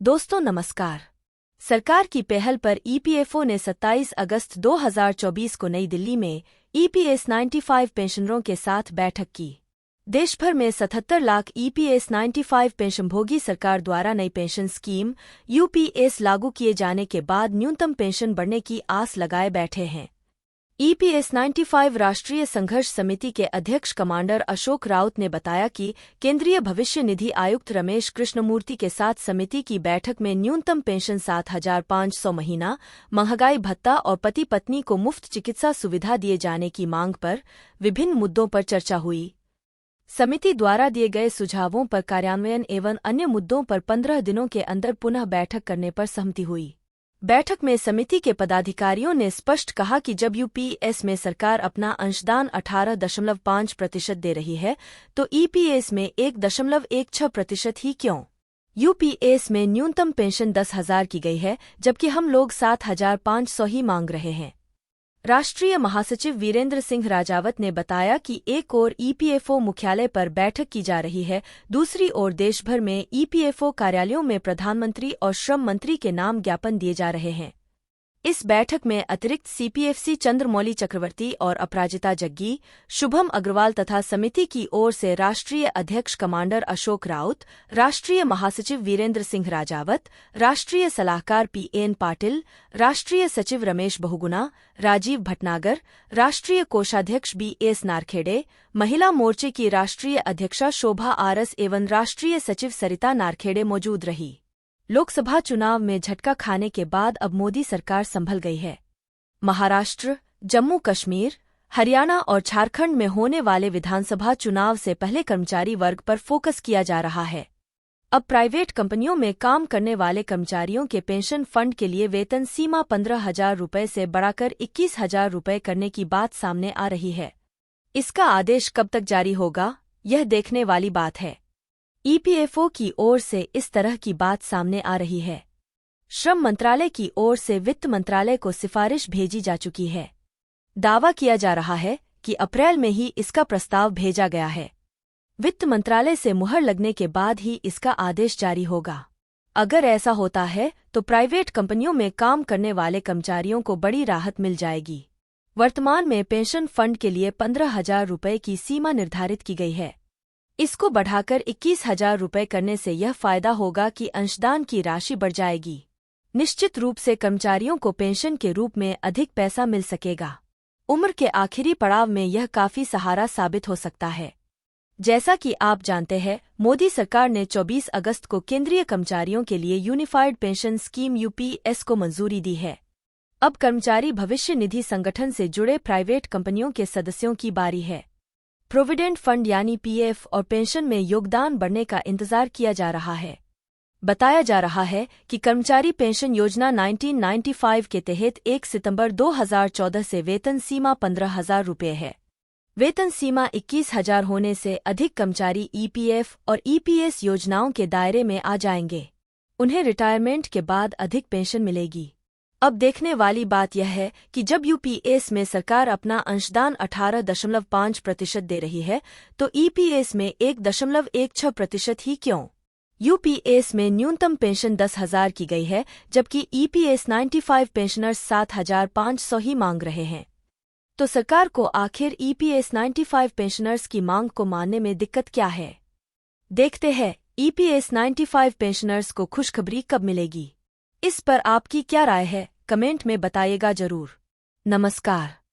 दोस्तों नमस्कार। सरकार की पहल पर ईपीएफओ ने 27 अगस्त 2024 को नई दिल्ली में ईपीएस 95 पेंशनरों के साथ बैठक की। देश भर में 77 लाख ईपीएस 95 पेंशनभोगी सरकार द्वारा नई पेंशन स्कीम यूपीएस लागू किए जाने के बाद न्यूनतम पेंशन बढ़ने की आस लगाए बैठे हैं। ईपीएस 95 राष्ट्रीय संघर्ष समिति के अध्यक्ष कमांडर अशोक राउत ने बताया कि केंद्रीय भविष्य निधि आयुक्त रमेश कृष्णमूर्ति के साथ समिति की बैठक में न्यूनतम पेंशन 7,500 महीना, महंगाई भत्ता और पति पत्नी को मुफ्त चिकित्सा सुविधा दिए जाने की मांग पर विभिन्न मुद्दों पर चर्चा हुई। समिति द्वारा दिए गए सुझावों पर कार्यान्वयन एवं अन्य मुद्दों पर 15 दिनों के अंदर पुनः बैठक करने पर सहमति हुई। बैठक में समिति के पदाधिकारियों ने स्पष्ट कहा कि जब यूपीएस में सरकार अपना अंशदान 18.5% दे रही है तो ईपीएस में 1.16% ही क्यों? यूपीएस में न्यूनतम पेंशन 10,000 की गई है जबकि हम लोग 7,500 ही मांग रहे हैं। राष्ट्रीय महासचिव वीरेंद्र सिंह राजावत ने बताया कि एक ओर ईपीएफओ मुख्यालय पर बैठक की जा रही है, दूसरी ओर देश भर में ईपीएफओ कार्यालयों में प्रधानमंत्री और श्रम मंत्री के नाम ज्ञापन दिए जा रहे हैं। इस बैठक में अतिरिक्त सीपीएफसी चंद्रमौली चक्रवर्ती और अपराजिता जग्गी, शुभम अग्रवाल तथा समिति की ओर से राष्ट्रीय अध्यक्ष कमांडर अशोक राउत, राष्ट्रीय महासचिव वीरेंद्र सिंह राजावत, राष्ट्रीय सलाहकार पीएन पाटिल, राष्ट्रीय सचिव रमेश बहुगुणा, राजीव भटनागर, राष्ट्रीय कोषाध्यक्ष बीएस नारखेड़े, महिला मोर्चे की राष्ट्रीय अध्यक्षा शोभा आरस एवं राष्ट्रीय सचिव सरिता नारखेड़े मौजूद रही। लोकसभा चुनाव में झटका खाने के बाद अब मोदी सरकार संभल गई है। महाराष्ट्र, जम्मू कश्मीर, हरियाणा और झारखंड में होने वाले विधानसभा चुनाव से पहले कर्मचारी वर्ग पर फोकस किया जा रहा है। अब प्राइवेट कंपनियों में काम करने वाले कर्मचारियों के पेंशन फंड के लिए वेतन सीमा 15,000 रुपये से बढ़ाकर 21,000 रुपये करने की बात सामने आ रही है। इसका आदेश कब तक जारी होगा, यह देखने वाली बात है। ईपीएफओ की ओर से इस तरह की बात सामने आ रही है। श्रम मंत्रालय की ओर से वित्त मंत्रालय को सिफारिश भेजी जा चुकी है। दावा किया जा रहा है कि अप्रैल में ही इसका प्रस्ताव भेजा गया है। वित्त मंत्रालय से मुहर लगने के बाद ही इसका आदेश जारी होगा। अगर ऐसा होता है तो प्राइवेट कंपनियों में काम करने वाले कर्मचारियों को बड़ी राहत मिल जाएगी। वर्तमान में पेंशन फंड के लिए 15,000 रुपये की सीमा निर्धारित की गई है। इसको बढ़ाकर 21,000 रुपये करने से यह फायदा होगा कि अंशदान की राशि बढ़ जाएगी। निश्चित रूप से कर्मचारियों को पेंशन के रूप में अधिक पैसा मिल सकेगा। उम्र के आखिरी पड़ाव में यह काफी सहारा साबित हो सकता है। जैसा कि आप जानते हैं, मोदी सरकार ने 24 अगस्त को केंद्रीय कर्मचारियों के लिए यूनिफाइड पेंशन स्कीम यूपीएस को मंजूरी दी है। अब कर्मचारी भविष्य निधि संगठन से जुड़े प्राइवेट कंपनियों के सदस्यों की बारी है। प्रोविडेंट फंड यानी पीएफ और पेंशन में योगदान बढ़ने का इंतजार किया जा रहा है। बताया जा रहा है कि कर्मचारी पेंशन योजना 1995 के तहत 1 सितंबर 2014 से वेतन सीमा 15,000 रुपये है। वेतन सीमा 21,000 होने से अधिक कर्मचारी ईपीएफ और ईपीएस योजनाओं के दायरे में आ जाएंगे। उन्हें रिटायरमेंट के बाद अधिक पेंशन मिलेगी। अब देखने वाली बात यह है कि जब यूपीएस में सरकार अपना अंशदान 18.5% दे रही है तो ईपीएस में 1.16% ही क्यों? यूपीएस में न्यूनतम पेंशन 10,000 की गई है जबकि ईपीएस 95 पेंशनर्स 7,500 ही मांग रहे हैं। तो सरकार को आखिर ईपीएस 95 पेंशनर्स की मांग को मानने में दिक्कत क्या है? देखते हैं ईपीएस 95 पेंशनर्स को खुशखबरी कब मिलेगी। इस पर आपकी क्या राय है, कमेंट में बताइएगा जरूर। नमस्कार।